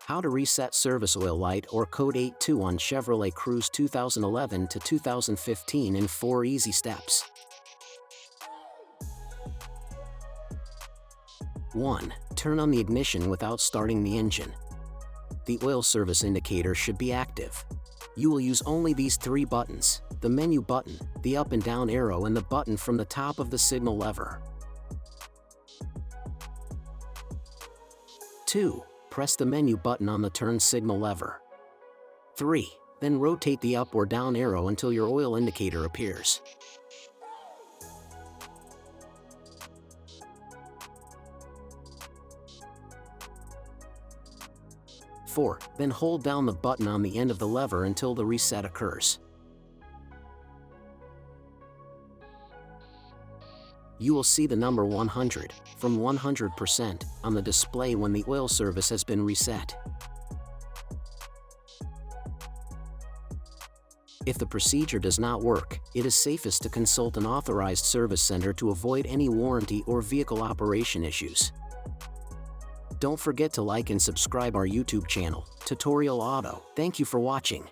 How to reset service oil light or code 82 on Chevrolet Cruze 2011 to 2015 in 4 easy steps. 1. Turn on the ignition without starting the engine. The oil service indicator should be active. You will use only these 3 buttons: the menu button, the up and down arrow, and the button from the top of the signal lever. 2. Press the menu button on the turn signal lever. 3. Then rotate the up or down arrow until your oil indicator appears. 4. Then hold down the button on the end of the lever until the reset occurs. You will see the number 100 from 100% on the display when the oil service has been reset. If the procedure does not work, it is safest to consult an authorized service center to avoid any warranty or vehicle operation issues. Don't forget to like and subscribe our YouTube channel, Tutorial Auto. Thank you for watching.